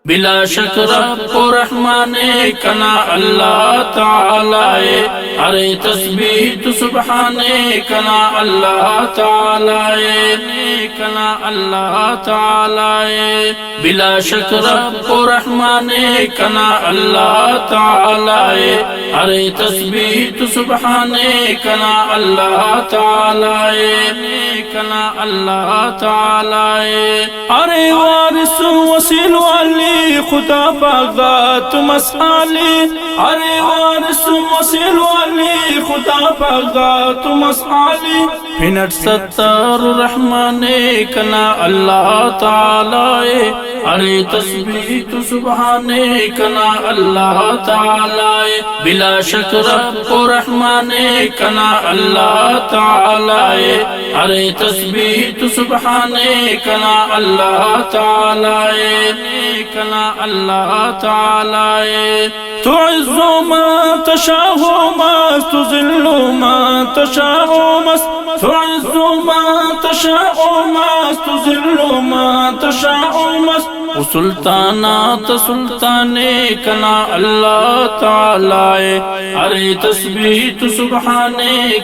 بلا شک رب کو رحمان کنا اللہ تعالی، ارے تسبیح تو سبحان کنا اللہ تعالی، کنا اللہ تعالی، بلا شک رب کو رحمان کنا اللہ تعالی، ارے تسبیح تو سبحان کنا اللہ تعالی، کنا اللہ تعالی، ارے وارث وسیل علی خدا باغات مسالی، ارے وارث وسیل علی خدا باغات مسالی، پھنٹ ستار رحمان کنا اللہ تعالی، ارے تسبیح تو سبحان کنا اللہ تعالی، بلا شک رب کو رحمان کنا اللہ تعالی، ارے تسبیح تو سبحان کنا اللہ تعالی، کنا اللہ تعالی، تعز ما تشاء ما تذل ما تشاء تعز ما تشاء ما تذل ما تشاء سلطانات سلطان کنا اللہ تعالی، ارے تسبیح تو سبحان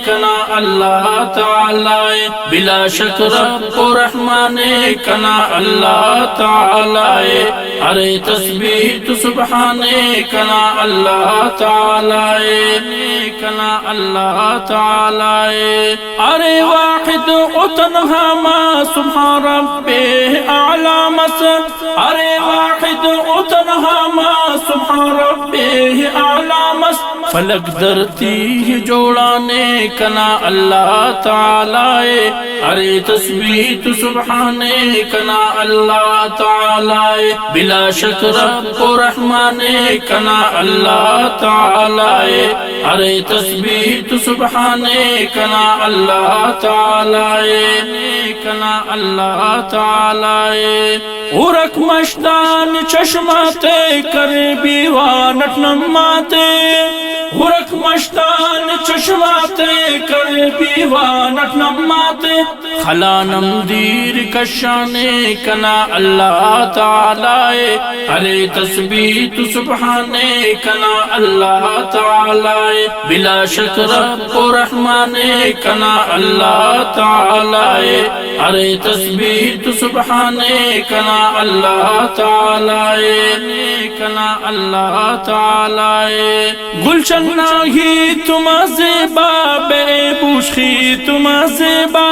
کنا اللہ تعالی، بلا شک رب کو رحمان کنا اللہ تعالی، ارے تسبیح تو سبحان کنا اللہ تعالی، کنا اللہ تعالی، ارے واحد و تنہا ما سبحان ربی اعلی ارے واحد و تنہا ما سبحان ربی اعلی فلک دھرتی جوڑانے کنا اللہ تعالی، ارے تسبیح تو سبحان کنا اللہ تعالی، بلا شک رب کو رحمان کنا اللہ تعالی، ارے تسبیح تو سبحان کنا اللہ تعالی، کنا اللہ تعالی، ارک مشدان چشماتے کرے بیوانٹ نماتے، ارک مشدان چشماتے کرے بیوانٹ نماتے، خلانم دیر کشانے کنا اللہ تعالی، ارے تسبیح تو سبحان کنا اللہ تعالی، بلا شک رب کو رحمان کنا اللہ تعالی، ارے تسبیح تو سبحان کنا اللہ تعالی، کنا اللہ تعالی، گلشن ناہی تم زیبا بے بوشخی تم زیبا،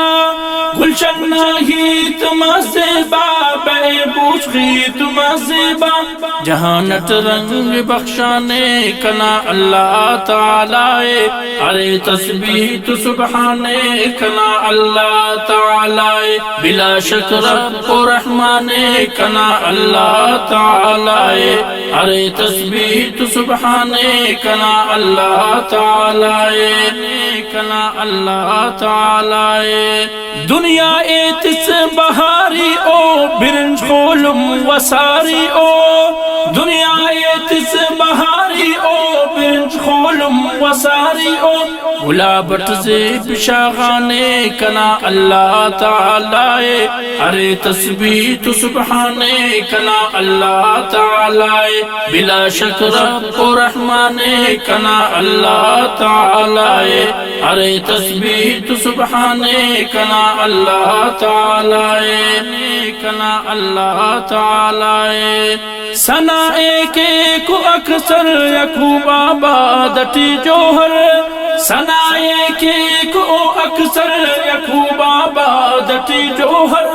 گلشن ناہی تم زیبا بے بوشخی تم زیبا، جہانت رنگ بخشانے کنا اللہ تعالی، ارے تسبیح تو سبحان کنا اللہ تعالی، بلا شک رب کو رحمان کنا اللہ تعالی، ارے تسبیح تو سبحان کنا اللہ تعالی، کنا اللہ تعالی، دنیا ایتس بہاری او برنج خولم وساری او، دنیا ایتس بہاری او برنج خولم وساری او، گلابٹ زیب شاغانے کنا اللہ تعالی، ارے تسبیح تو سبحان کنا اللہ تعالی، بلا شک رب کو رحمان کنا اللہ تعالی، ارے تسبیح تو سبحان کنا اللہ تعالی، کنا اللہ تعالی، سنا ایک ایک اکثر یکوب آبادتی جوہر، سنا ایک ایک اکثر یکوب آبادتی جوہر،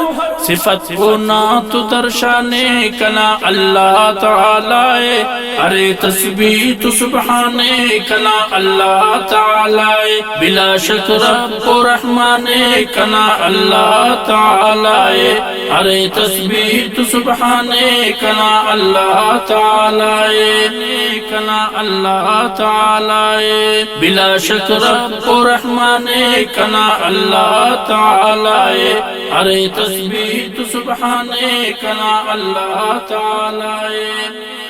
صفت کو نات درشانے کنا اللہ تعالی، ارے تسبیح تو سبحان کنا اللہ تعالی، بلا شک رب کو رحمان کنا اللہ تعالی، ارے تسبیح تو سبحان کنا اللہ تعالی، کنا اللہ تعالی، بلا شک رب کو رحمان کنا اللہ تعالی، ارے تسبیح تو سبحان کنا اللہ تعالی۔